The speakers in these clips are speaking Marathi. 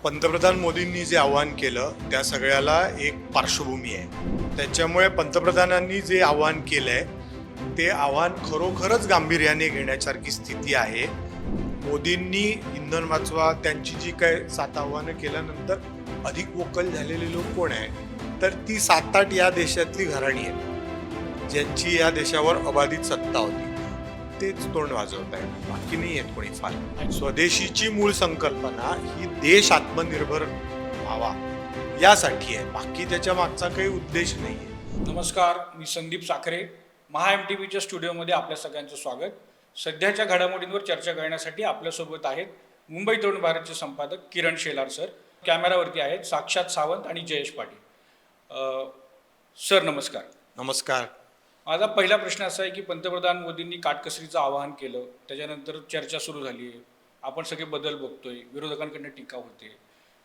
पंतप्रधान मोदींनी जे आवाहन केलं त्या सगळ्याला एक पार्श्वभूमी आहे. त्याच्यामुळे पंतप्रधानांनी जे आवाहन केलंय ते आवाहन खरोखरच गांभीर्याने घेण्यासारखी स्थिती आहे. मोदींनी इंधन वाचवा त्यांची जी काय 7 आव्हानं केल्यानंतर अधिक वोकल झालेले लोक कोण आहे तर ती 7-8 या देशातली घराणी आहेत ज्यांची या देशावर अबाधित सत्ता होती. तेच तोंड वाजवत आहे, बाकी नाही आहेत कोणी फार. स्वदेशीची मूळ संकल्पना ही देश आत्मनिर्भर व्हावा यासाठी आहे, बाकी त्याच्या मागचा काही उद्देश नाही आहे. नमस्कार, मी संदीप साखरे. महा MTVच्या स्टुडिओमध्ये आपल्या सगळ्यांचं स्वागत. सध्याच्या घडामोडींवर चर्चा करण्यासाठी आपल्यासोबत आहेत मुंबई तरुण भारतचे संपादक किरण शेलार सर. कॅमेरावरती आहेत साक्षात सावंत आणि जयेश पाटील. सर नमस्कार. नमस्कार. माझा पहिला प्रश्न असा आहे की पंतप्रधान मोदींनी काटकसरीचं आवाहन केलं, त्याच्यानंतर चर्चा सुरू झाली आहे, आपण सगळे बदल बघतोय, विरोधकांकडनं टीका होते,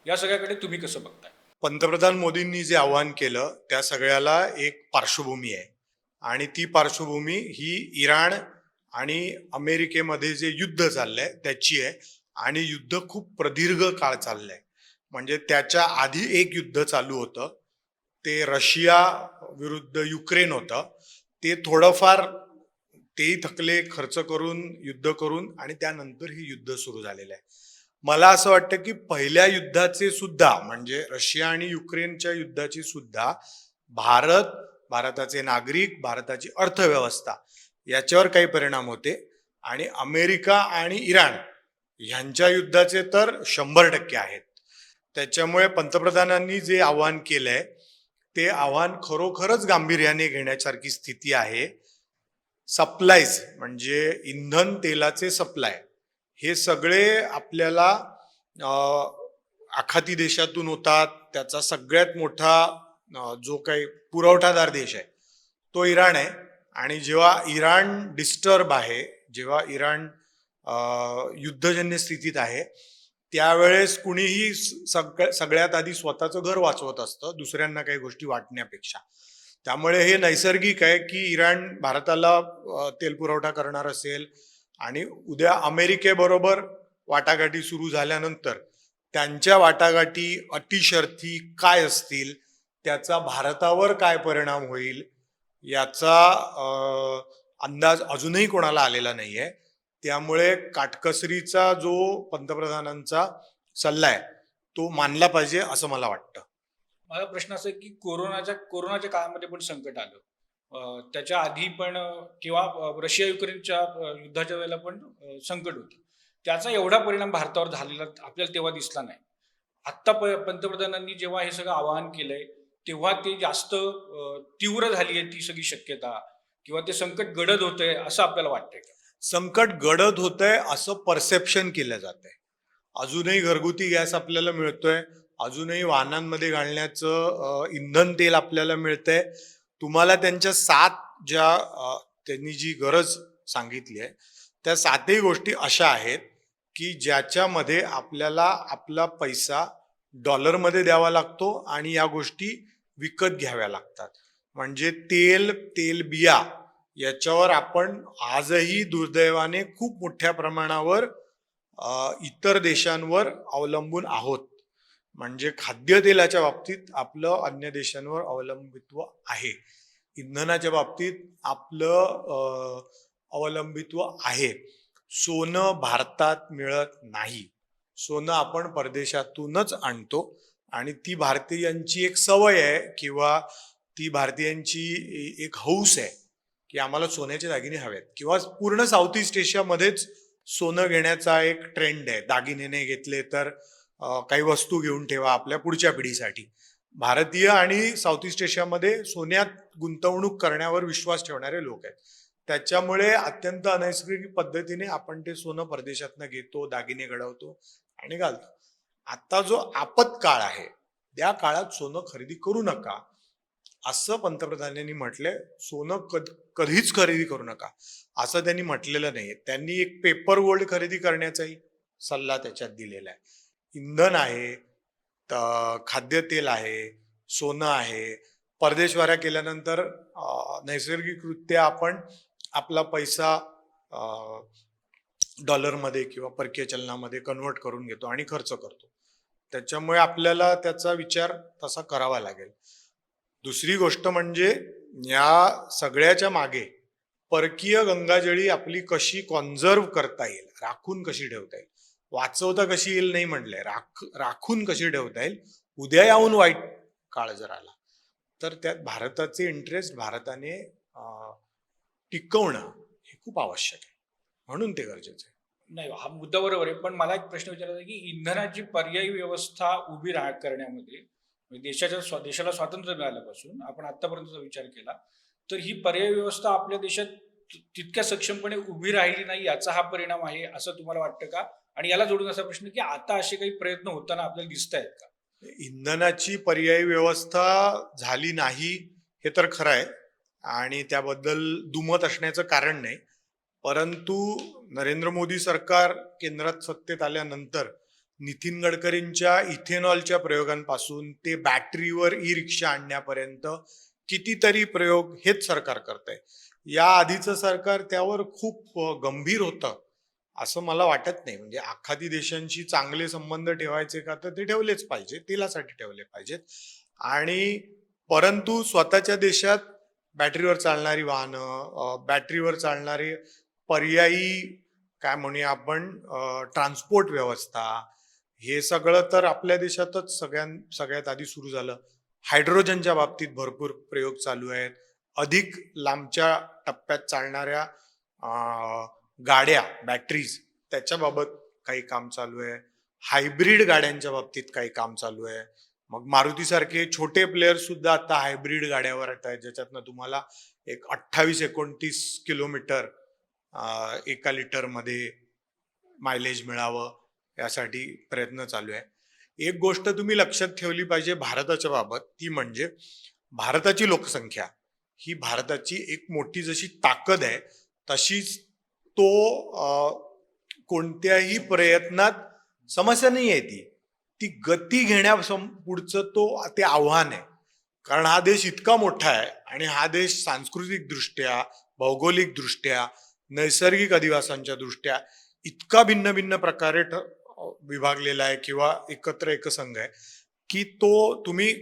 या सगळ्याकडे तुम्ही कसं बघताय? पंतप्रधान मोदींनी जे आवाहन केलं त्या सगळ्याला एक पार्श्वभूमी आहे आणि ती पार्श्वभूमी ही इराण आणि अमेरिकेमध्ये जे युद्ध चाललंय त्याची आहे आणि युद्ध खूप प्रदीर्घ काळ चाललंय. म्हणजे त्याच्या आधी एक युद्ध चालू होतं, ते रशिया विरुद्ध युक्रेन होतं. ते थोडंफार तेही थकले, खर्च करून युद्ध करून आणि त्यानंतर ही युद्ध सुरू झालेलं आहे. मला असं वाटतं की पहिल्या युद्धाचे सुद्धा म्हणजे रशिया आणि युक्रेनच्या युद्धाची सुद्धा भारताचे नागरिक, भारताची अर्थव्यवस्था याच्यावर काही परिणाम होते आणि अमेरिका आणि इराण ह्यांच्या युद्धाचे तर 100% आहेत. त्याच्यामुळे पंतप्रधानांनी जे आवाहन केलंय ते आव्हान खरोखरच गांभीर्याने घेण्यासारखी स्थिती आहे. सप्लायज म्हणजे इंधन तेलाचे सप्लाय हे सगळे आपल्याला आखाती देशातून होतात. त्याचा सगळ्यात मोठा जो काही पुरवठादार देश आहे तो इराण आहे आणि जेव्हा इराण डिस्टर्ब आहे, जेव्हा इराण युद्धजन्य स्थितीत आहे त्यावेळेस कुणीही सगळ्यात आधी स्वतःचं घर वाचवत असतं दुसऱ्यांना काही गोष्टी वाटण्यापेक्षा. त्यामुळे हे नैसर्गिक आहे की इराण भारताला तेल पुरवठा करणार असेल आणि उद्या अमेरिकेबरोबर वाटाघाटी सुरू झाल्यानंतर त्यांच्या वाटाघाटी अटी शर्ती काय असतील, त्याचा भारतावर काय परिणाम होईल याचा अंदाज अजूनही कोणाला आलेला नाहीये. त्यामुळे काटकसरीचा जो पंतप्रधानांचा सल्ला आहे तो मानला पाहिजे असं मला वाटतं. माझा प्रश्न असा आहे की कोरोनाच्या काळामध्ये पण संकट आलं, त्याच्या आधी पण किंवा रशिया युक्रेनच्या युद्धाच्या वेळेला पण संकट होती. त्याचा एवढा परिणाम भारतावर झालेला आपल्याला तेव्हा दिसला नाही. आत्ता पंतप्रधानांनी जेव्हा हे सगळं आवाहन केलंय तेव्हा ते जास्त तीव्र झाली आहे ती सगळी शक्यता किंवा ते संकट गडद होतंय असं आपल्याला वाटतंय का? संकट गडद होतंय असं परसेप्शन केलं जातंय. अजूनही घरगुती गॅस आपल्याला मिळतोय, अजूनही वाहनांमध्ये घालण्याचं इंधन तेल आपल्याला मिळतंय. तुम्हाला त्यांच्या 7 ज्या त्यांनी जी गरज सांगितली आहे त्या 7ही गोष्टी अशा आहेत की ज्याच्यामध्ये आपल्याला आपला पैसा डॉलरमध्ये द्यावा लागतो आणि या गोष्टी विकत घ्याव्या लागतात. म्हणजे तेलबिया याच्यावर आपण आजही दुर्दैवाने खूप मोठ्या प्रमाणावर इतर देशांवर अवलंबून आहोत. म्हणजे खाद्यतेलाच्या बाबतीत आपलं अन्य देशांवर अवलंबित्व आहे, इंधनाच्या बाबतीत आपलं अवलंबित्व आहे. सोनं भारतात मिळत नाही, सोनं आपण परदेशातूनच आणतो आणि ती भारतीयांची एक सवय आहे किंवा ती भारतीयांची एक हौस आहे की आम्हाला सोन्याचे दागिने हवेत. किंवा पूर्ण साऊथ ईस्ट एशियामध्येच सोनं घेण्याचा एक ट्रेंड आहे. दागिने नाही घेतले तर काही वस्तू घेऊन ठेवा आपल्या पुढच्या पिढीसाठी. भारतीय आणि साऊथ ईस्ट एशियामध्ये सोन्यात गुंतवणूक करण्यावर विश्वास ठेवणारे लोक आहेत. त्याच्यामुळे अत्यंत अनैसर्गिक पद्धतीने आपण ते सोनं परदेशातनं घेतो, दागिने घडवतो आणि घालतो. आता जो आपत्काळ आहे त्या काळात सोनं खरेदी करू नका असं पंतप्रधानांनी म्हटलंय. सोनं कधीच खरेदी करू नका असं त्यांनी म्हटलेलं नाही. त्यांनी एक पेपर गोल्ड खरेदी करण्याचाही सल्ला त्याच्यात दिलेला आहे. इंधन आहे, खाद्यतेल आहे, सोनं आहे. परदेशवाऱ्या केल्यानंतर नैसर्गिकरित्या आपण आपला पैसा डॉलरमध्ये किंवा परकीय चलनामध्ये कन्वर्ट करून घेतो आणि खर्च करतो. त्याच्यामुळे आपल्याला त्याचा विचार तसा करावा लागेल. दुसरी गोष्ट म्हणजे या सगळ्याच्या मागे परकीय गंगाजळी आपली कशी कॉन्झर्व करता येईल, राखून कशी ठेवता येईल, वाचवता कशी येईल नाही म्हटलंय, राखून कशी ठेवता येईल. उद्या याहून वाईट काळ जर आला तर त्यात भारताचे इंटरेस्ट भारताने टिकवणं हे खूप आवश्यक आहे, म्हणून ते गरजेचं आहे. नाही, हा मुद्दा बरोबर आहे. पण मला एक प्रश्न विचारायचा आहे, की इंधनाची पर्यायी व्यवस्था उभी करण्यामध्ये म्हणजे देशाला स्वातंत्र्य मिळाल्यापासून आपण आतापर्यंतचा विचार केला, तर ही पर्यायी व्यवस्था आपल्या देशात तितक्या सक्षमपणे उभी राहिली नाही, याचा हा परिणाम आहे असं तुम्हाला वाटतं का? आणि याला जोडून असा प्रश्न, की आता असे काही प्रयत्न होताना आपल्याला दिसत आहेत का? इंधनाची पर्यायी व्यवस्था झाली नाही हे तर खरं आहे आणि त्याबद्दल दुमत असण्याचं कारण नाही. परंतु नरेंद्र मोदी सरकार केंद्रात सत्तेत आल्यानंतर नितीन गडकरींच्या इथेनॉलच्या प्रयोगांपासून ते बॅटरीवर ई रिक्षा आणण्यापर्यंत कितीतरी प्रयोग हेच सरकार करत आहे. या आधीचं सरकार त्यावर खूप गंभीर होतं असं मला वाटत नाही. म्हणजे आखाती देशांशी चांगले संबंध ठेवायचे का, तर ते ठेवलेच पाहिजे, तेलासाठी ठेवले पाहिजेत. आणि परंतु स्वतःच्या देशात बॅटरीवर चालणारी वाहनं, बॅटरीवर चालणारे पर्यायी काय म्हणूया आपण ट्रान्सपोर्ट व्यवस्था, हे सगळं तर आपल्या देशातच सगळ्यात आधी सुरू झालं. हायड्रोजनच्या बाबतीत भरपूर प्रयोग चालू आहेत. अधिक लांबच्या टप्प्यात चालणाऱ्या गाड्या, बॅटरीज, त्याच्याबाबत काही काम चालू आहे. हायब्रिड गाड्यांच्या बाबतीत काही काम चालू आहे. मग मारुतीसारखे छोटे प्लेयर सुद्धा आता हायब्रिड गाड्यावर येत आहेत, ज्याच्यातनं तुम्हाला एक 28-29 किलोमीटर एका लिटरमध्ये मायलेज मिळावं, यासाठी प्रयत्न चालू आहे. एक गोष्ट तुम्ही लक्षात ठेवली पाहिजे भारताच्या बाबत, ती म्हणजे भारताची लोकसंख्या ही भारताची एक मोठी जशी ताकद आहे, तशीच तो कोणत्याही प्रयत्नात समस्या नाही आहे. ती गती पुढचं ते आव्हान आहे. कारण हा देश इतका मोठा आहे आणि हा देश सांस्कृतिक दृष्ट्या, भौगोलिक दृष्ट्या, नैसर्गिक अधिवासांच्या दृष्ट्या इतका भिन्न भिन्न प्रकारे विभागलेला आहे किंवा एकत्र एकसंघ आहे, की तो तुम्ही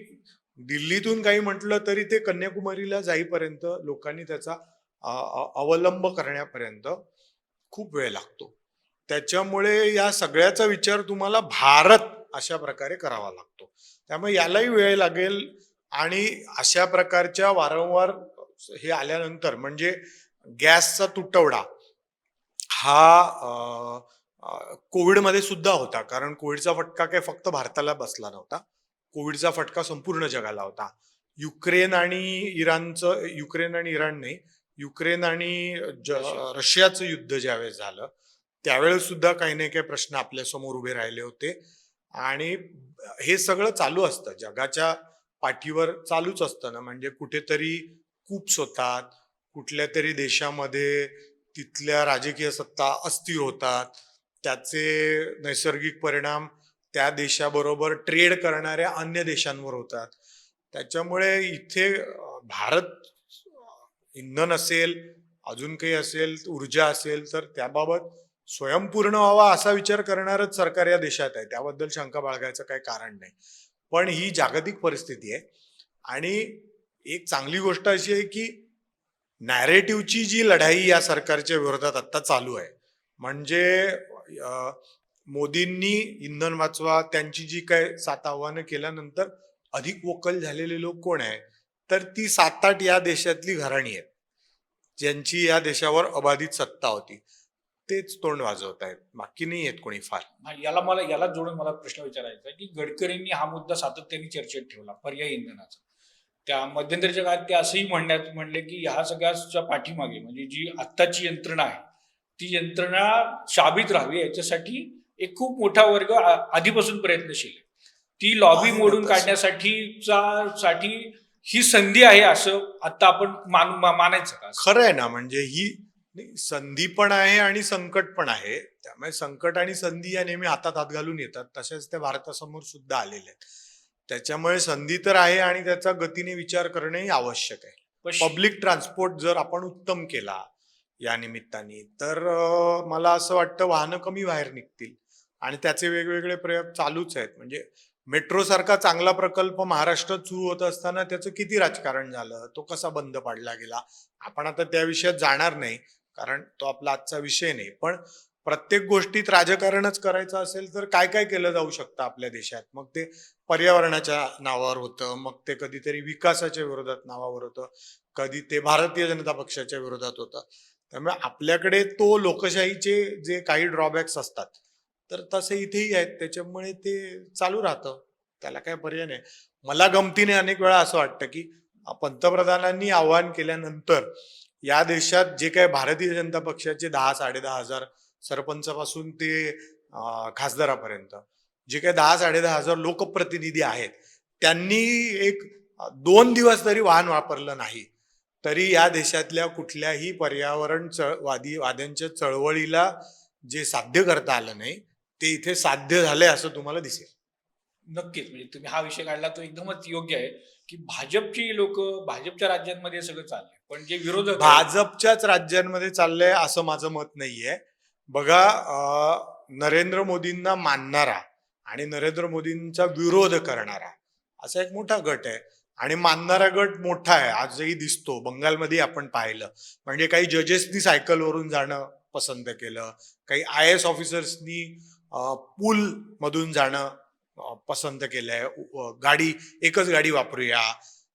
दिल्लीतून काही म्हटलं तरी ते कन्याकुमारीला जाईपर्यंत लोकांनी त्याचा अवलंब करण्यापर्यंत खूप वेळ लागतो. त्याच्यामुळे या सगळ्याचा विचार तुम्हाला भारत अशा प्रकारे करावा लागतो. त्यामुळे यालाही वेळ लागेल आणि अशा प्रकारच्या वारंवार हे आल्यानंतर म्हणजे गॅसचा तुटवडा हा कोविडमध्ये सुद्धा होता. कारण कोविडचा फटका काही फक्त भारताला बसला नव्हता, कोविडचा फटका संपूर्ण जगाला होता. युक्रेन आणि इराण नाही, युक्रेन आणि रशियाचं युद्ध ज्यावेळेस झालं त्यावेळेस सुद्धा काही ना काही प्रश्न आपल्या समोर उभे राहिले होते. आणि हे सगळं चालू असतं, जगाच्या पाठीवर चालूच असतं ना. म्हणजे कुठेतरी कूप्स होतात, कुठल्या तरी देशामध्ये तिथल्या राजकीय सत्ता अस्थिर होतात, त्याचे नैसर्गिक परिणाम त्या देशाबरोबर ट्रेड करणाऱ्या अन्य देशांवर होतात. त्याच्यामुळे इथे भारत इंधन असेल, अजून काही असेल, ऊर्जा असेल, तर त्याबाबत स्वयंपूर्ण व्हावा असा विचार करणारच सरकार या देशात आहे. त्याबद्दल शंका बाळगायचं काही कारण नाही. पण ही जागतिक परिस्थिती आहे आणि एक चांगली गोष्ट अशी आहे की नॅरेटिव्हची जी लढाई या सरकारच्या विरोधात आता चालू आहे, म्हणजे मोदींनी इंधन वाचवा त्यांची जी काय 7 आव्हानं केल्यानंतर अधिक वोकल झालेले लोक कोण आहे, तर ती 7-8 या देशातली घराणी आहेत, ज्यांची या देशावर अबाधित सत्ता होती. तेच तोंड वाजवत आहेत, बाकी नाही आहेत कोणी फार. याला जोडून मला प्रश्न विचारायचा आहे, की गडकरींनी हा मुद्दा सातत्याने चर्चेत ठेवला, पर्यायी इंधनाचा. त्या मध्यंतरीच्या काळात ते असंही म्हणले, की ह्या सगळ्याच्या पाठीमागे म्हणजे जी आत्ताची यंत्रणा आहे, ती यंत्रणा शाबित राहावी याच्यासाठी एक खूप मोठा वर्ग आधीपासून प्रयत्नशील आहे. ती लॉबी मोडून काढण्यासाठी ही संधी आहे असं आता आपण मानायचं का? खरं आहे ना. म्हणजे ही संधी पण आहे आणि संकट पण आहे. त्यामुळे संकट आणि संधी या नेहमी हातात हात घालून येतात, तसेच त्या भारतासमोर सुद्धा आलेले आहेत. त्याच्यामुळे संधी तर आहे आणि त्याचा गतीने विचार करणंही आवश्यक आहे. पब्लिक ट्रान्सपोर्ट जर आपण उत्तम केला या निमित्ताने, तर मला असं वाटतं वाहनं कमी बाहेर निघतील. आणि त्याचे वेगवेगळे प्रयोग चालूच आहेत. म्हणजे मेट्रो सारखा चांगला प्रकल्प महाराष्ट्रात सुरू होत असताना त्याचं किती राजकारण झालं, तो कसा बंद पाडला गेला. आपण आता त्या विषयात जाणार नाही, कारण तो आपला आजचा विषय नाही. पण प्रत्येक गोष्टीत राजकारणच करायचं असेल तर काय काय केलं जाऊ शकतं आपल्या देशात. मग ते पर्यावरणाच्या नावावर होतं, मग ते कधीतरी विकासाच्या विरोधात नावावर होतं, कधी ते भारतीय जनता पक्षाच्या विरोधात होतं. त्यामुळे आपल्याकडे तो लोकशाहीचे जे काही ड्रॉबॅक्स असतात, तर तसे इथेही आहेत. त्याच्यामुळे ते चालू राहतं. त्याला काय पर्याय नाही. मला गमतीने अनेक वेळा असं वाटतं, की पंतप्रधानांनी आवाहन केल्यानंतर या देशात जे काही भारतीय जनता पक्षाचे 10-10,500 सरपंचापासून ते खासदारापर्यंत जे काही 10-10,500 लोकप्रतिनिधी आहेत, त्यांनी एक 2 दिवस तरी वाहन वापरलं नाही, तरी या देशातल्या कुठल्याही पर्यावरण वाद्यांच्या चळवळीला जे साध्य करता आलं नाही, ते इथे साध्य झालंय असं तुम्हाला दिसेल. नक्कीच. म्हणजे तुम्ही हा विषय काढला तो एकदमच योग्य आहे, की भाजपची लोक भाजपच्या राज्यांमध्ये हे सगळं चाललंय. पण जे विरोधक आहेत, भाजपच्याच राज्यांमध्ये चाललंय असं माझं मत नाहीये. बघा, नरेंद्र मोदींना मानणारा आणि नरेंद्र मोदींचा विरोध करणारा असा एक मोठा गट आहे. आणि मानणारा गट मोठा आहे, आजही दिसतो. बंगालमध्ये आपण पाहिलं. म्हणजे काही जजेसनी सायकलवरून जाणं पसंत केलं, काही IAS ऑफिसर्सनी पूल मधून जाणं पसंत केलंय. एकच गाडी वापरूया,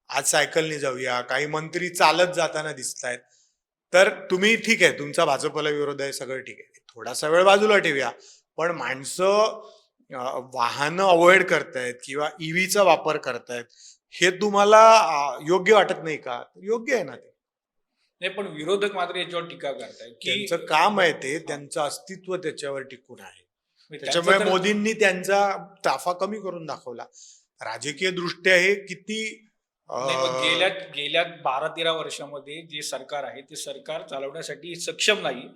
आज सायकलने जाऊया. काही मंत्री चालत जाताना दिसत आहेत. तर तुम्ही ठीक आहे, तुमचा भाजपला विरोध आहे, सगळं ठीक आहे, थोडासा वेळ बाजूला ठेवूया. पण माणसं वाहनं अवॉइड करतायत किंवा ईव्हीचा वापर करतायत, हे तुम्हाला योग्य वाटत नाही का? योग्य आहे ना ते. नाही, पण विरोधक मात्र याच्यावर टीका करतायत, की त्यांचं काम आहे ते, हा, त्यांचं अस्तित्व त्याच्यावर टिकून आहे. म्हणजे त्याच्यामुळे त्यांचं तर मोदींनी त्यांचा ताफा कमी करून दाखवला. राजकीय दृष्ट्या हे किती नाही, मग गेल्या गेल्या 12-13 वर्षामध्ये जे सरकार आहे ते सरकार चालवण्यासाठी सक्षम नाही.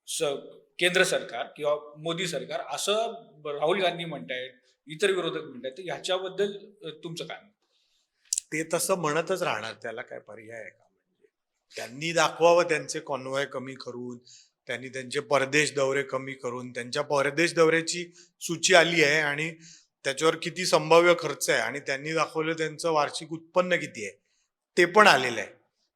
स- केंद्र सरकार किंवा मोदी सरकार असं राहुल गांधी म्हणतायत, इतर विरोधक म्हणतायत. तर ह्याच्याबद्दल तुमचं काय मत? ते तसं म्हणतच राहणार, त्याला काय पर्याय आहे का? म्हणजे त्यांनी दाखवावं त्यांचे कॉन्वॉय कमी करून, त्यांनी त्यांचे परदेश दौरे कमी करून. त्यांच्या परदेश दौऱ्याची सूची आली आहे आणि त्याच्यावर किती संभाव्य खर्च आहे, आणि त्यांनी दाखवलं त्यांचं वार्षिक उत्पन्न किती आहे, ते पण आलेलं आहे.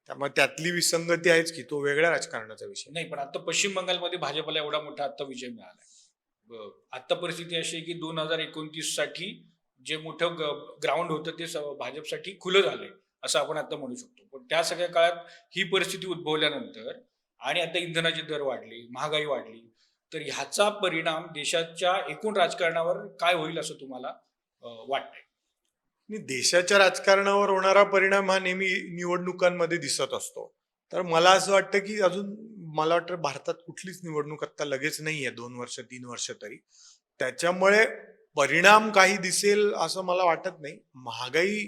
त्यामुळे त्यातली विसंगती आहेच की, तो वेगळ्या राजकारणाचा विषय. नाही, पण आता पश्चिम बंगालमध्ये भाजपला एवढा मोठा आता विजय मिळालाय. आता परिस्थिती अशी आहे की 2029 साठी जे मोठं ग्राउंड होतं ते भाजपसाठी खुलं झालंय, असं आपण आता म्हणू शकतो. पण त्या सगळ्या काळात ही परिस्थिती उद्भवल्यानंतर आणि आता इंधनाचे दर वाढले, महागाई वाढली, तर ह्याचा परिणाम देशाच्या एकूण राजकारणावर काय होईल असं तुम्हाला वाटतंय? आणि देशाच्या राजकारणावर होणारा परिणाम हा नेहमी निवडणुकांमध्ये दिसत असतो. तर मला असं वाटतं की अजून, मला वाटतं भारतात कुठलीच निवडणूक आता लगेच नाहीये, 2 वर्ष 3 वर्ष तरी. त्याच्यामुळे परिणाम काही दिसेल असं मला वाटत नाही. महागाई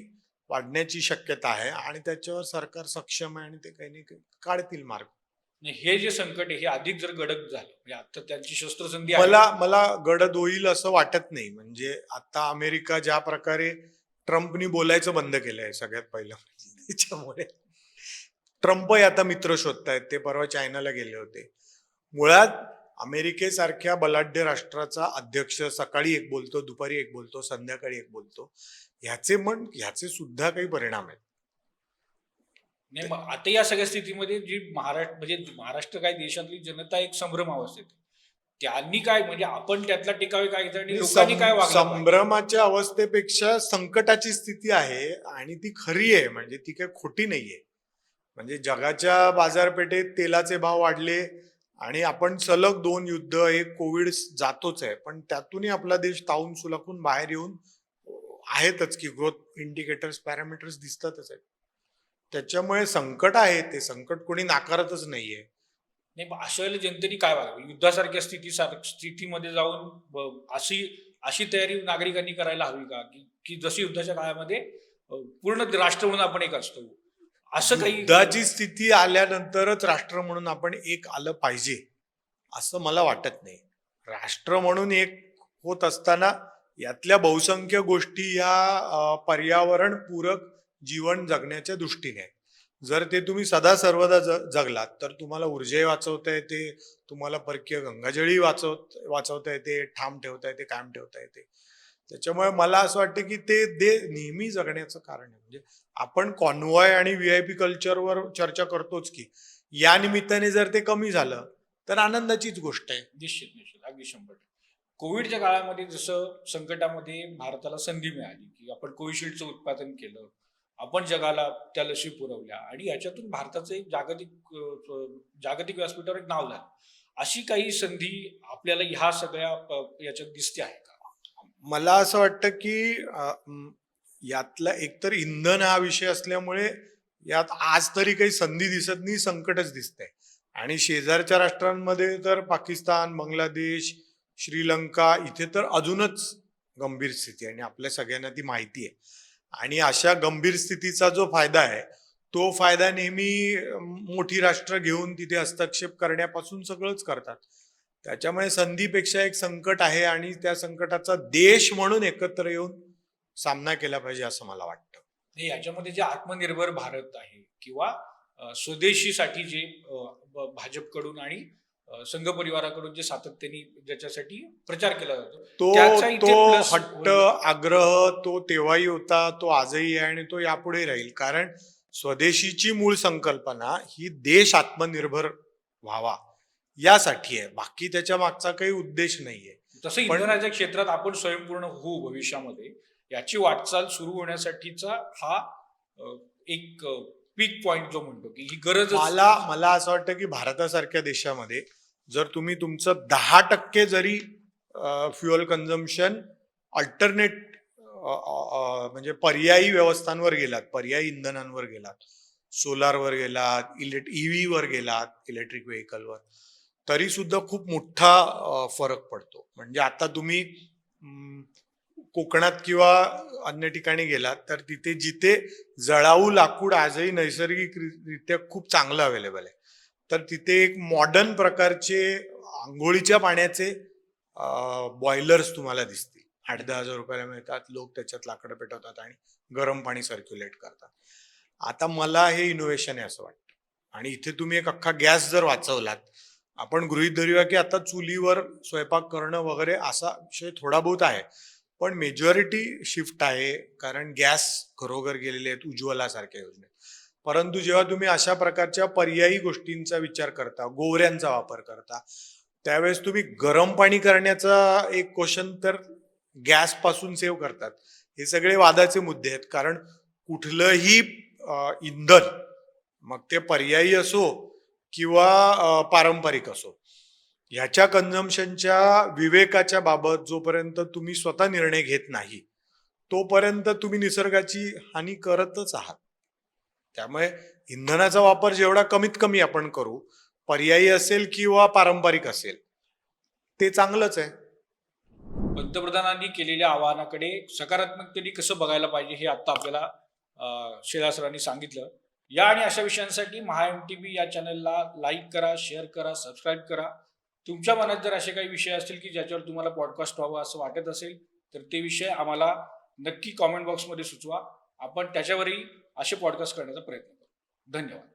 वाढण्याची शक्यता आहे आणि त्याच्यावर सरकार सक्षम आहे आणि ते काही ना काही काढतील मार्ग. आणि हे जे संकट आहे हे अधिक जर गडद झालं, म्हणजे आता त्यांची शस्त्रसंधी आहे. मला मला गडद होईल असं वाटत नाही. म्हणजे आता अमेरिका ज्या प्रकारे ट्रम्पनी बोलायचं बंद केलंय सगळ्यात पहिलं म्हणजे, त्याच्यामुळे ट्रम्पही आता मित्र शोधतायत. ते परवा चायनाला गेले होते. मुळात अमेरिकेसारख्या बलाढ्य राष्ट्राचा अध्यक्ष सकाळी एक बोलतो, दुपारी एक बोलतो, संध्याकाळी एक बोलतो. ह्याचे सुद्धा काही परिणाम आहेत. नाही, मग आता या सगळ्या स्थितीमध्ये जी महाराष्ट्र म्हणजे महाराष्ट्र काय देशातली जनता एक संभ्रम अवस्थेत आहे. त्यांनी काय म्हणजे आपण त्यातला टिकावे काय घ्यायचं आणि लोकांनी काय वागलं पाहिजे? संभ्रमाच्या अवस्थेपेक्षा संकटाची स्थिती आहे आणि ती खरी आहे. म्हणजे ती काही खोटी नाहीये. म्हणजे जगाच्या बाजारपेठेत तेलाचे भाव वाढले आणि आपण सलग 2 युद्ध, एक कोविड जातोच आहे, पण त्यातूनही आपला देश तावून सुलाखून बाहेर येऊन आहेतच की, ग्रोथ इंडिकेटर्स, पॅरामीटर्स दिसतातच आहेत. त्याच्यामुळे संकट आहे, ते संकट कोणी नाकारतच नाहीये. नाही, मग अशा वेळेला जनतेने काय वागावं? युद्धासारख्या स्थितीमध्ये जाऊन अशी अशी तयारी नागरिकांनी करायला हवी का, की की जशी युद्धाच्या काळामध्ये पूर्ण राष्ट्र म्हणून आपण एक असतो, असं काही? युद्धाची स्थिती आल्यानंतरच राष्ट्र म्हणून आपण एक आलं पाहिजे असं मला वाटत नाही. राष्ट्र म्हणून एक होत असताना यातल्या बहुसंख्य गोष्टी ह्या पर्यावरण पूरक जीवन जगण्याच्या दृष्टीने आहेत. जर ते तुम्ही सदा सर्वदा जगलात तर तुम्हाला ऊर्जाही वाचवता येते, तुम्हाला परकीय गंगाजळी वाचवता येते, ठाम ठेवता येते, कायम ठेवता येते. त्याच्यामुळे मला असं वाटतं की ते नेहमी जगण्याचं कारण आहे. म्हणजे आपण कॉन्वॉय आणि व्हीआयपी कल्चरवर चर्चा करतोच की या निमित्ताने जर ते कमी झालं तर आनंदाचीच गोष्ट आहे. निश्चित निश्चित अगदी 100%. कोविडच्या काळामध्ये जसं संकटामध्ये भारताला संधी मिळाली की आपण कोविशिल्डचं उत्पादन केलं, आपण जगाला त्या लसी पुरवल्या आणि याच्यातून भारताचं एक जागतिक व्यासपीठावर एक नाव झालं. अशी काही संधी आपल्याला ह्या सगळ्या याच्यात दिसते आहे का? मला असं वाटतं की यातला एकतर इंधन हा विषय असल्यामुळे यात आज तरी काही संधी दिसत नाही, संकटच दिसतंय. आणि शेजारच्या राष्ट्रांमध्ये तर पाकिस्तान, बांगलादेश, श्रीलंका इथे तर अजूनच गंभीर स्थिती आहे आणि आपल्या सगळ्यांना ती माहिती आहे. आणि अशा गंभीर स्थितीचा जो फायदा आहे तो फायदा नेहमी मोठी राष्ट्र घेऊन तिथे हस्तक्षेप करण्यापासून सगळंच करतात. त्याच्यामुळे संधीपेक्षा एक संकट आहे आणि त्या संकटाचा देश म्हणून एकत्र येऊन सामना केला पाहिजे असं मला वाटतं. हे याच्यामध्ये जे आत्मनिर्भर भारत आहे किंवा स्वदेशीसाठी जे भाजपकडून आणि संघ परिवाराकडून जे सातत्याने ज्याच्यासाठी प्रचार केला जातो तो त्याचा इथे तो plus हट्ट, होईल. आग्रह तो तेव्हाही होता, तो आजही आहे आणि तो यापुढे राहील. कारण स्वदेशीची मूळ संकल्पना ही देश आत्मनिर्भर व्हावा यासाठी आहे. बाकी त्याच्या मागचा काही उद्देश नाहीये. तसं पण- इंधनाच्या क्षेत्रात आपण स्वयंपूर्ण होऊ भविष्यामध्ये याची वाटचाल सुरू होण्यासाठीचा हा एक पीक पॉइंट जो म्हणतो की ही गरज मला असं वाटतं की भारतासारख्या देशामध्ये जर तुम्ही तुमचं 10% जरी फ्युअल कन्झम्पशन अल्टरनेट म्हणजे पर्यायी व्यवस्थांवर गेलात, पर्यायी इंधनांवर गेलात, सोलारवर गेलात, ईव्हीवर गेलात, इलेक्ट्रिक व्हेकलवर, तरी सुद्धा खूप मोठा फरक पडतो. म्हणजे आता तुम्ही कोकणात किंवा अन्य ठिकाणी गेलात तर तिथे जिथे जळाऊ लाकूड आजही नैसर्गिकरित्या खूप चांगलं अवेलेबल आहे, तर तिथे एक मॉडर्न प्रकारचे आंघोळीच्या पाण्याचे बॉयलर्स तुम्हाला दिसतील. 8-10 हजार रुपयाला मिळतात. लोक त्याच्यात लाकडं पेटवतात आणि गरम पाणी सर्क्युलेट करतात. आता मला हे इनोव्हेशन आहे असं वाटतं. आणि इथे तुम्ही एक अख्खा गॅस जर वाचवलात, आपण गृहीत धरूया की आता चुलीवर स्वयंपाक करणं वगैरे असा विषय थोडा बहुत आहे, पण मेजॉरिटी शिफ्ट आहे कारण गॅस घरोघर गेलेले आहेत उज्ज्वलासारख्या योजनेत. परंतु जेव्हा तुम्ही अशा प्रकारच्या पर्यायी गोष्टींचा विचार करता, गोवऱ्यांचा वापर करता, त्यावेळेस तुम्ही गरम पाणी करण्याचा एक क्वेश्चन तर गॅस पासून सेव्ह करतात. हे सगळे वादाचे मुद्दे आहेत. कारण कुठलंही इंधन, मग ते पर्यायी असो किंवा पारंपरिक असो, ह्याच्या कन्झम्पशनच्या विवेकाच्या बाबत जोपर्यंत तुम्ही स्वतः निर्णय घेत नाही तोपर्यंत तुम्ही निसर्गाची हानी करतच आहात. त्यामुळे इंधनाचा वापर जेवढा कमीत कमी आपण करू, पर्यायी असेल किंवा पारंपरिक असेल, ते चांगलंच आहे. पंतप्रधानांनी केलेल्या आवाहनाकडे सकारात्मकतेने कसं बघायला पाहिजे हे आता आपल्याला शेलार सरांनी सांगितलं. या आणि अशा विषयांसाठी MHA-MTV या चॅनलला लाईक करा, शेअर करा, सबस्क्राईब करा. तुमच्या मनात जर असे काही विषय असतील की ज्याच्यावर तुम्हाला पॉडकास्ट व्हावं असं वाटत असेल तर ते विषय आम्हाला नक्की कॉमेंट बॉक्समध्ये सुचवा. आपण त्याच्यावरही असे पॉडकास्ट करण्याचा प्रयत्न करू. धन्यवाद.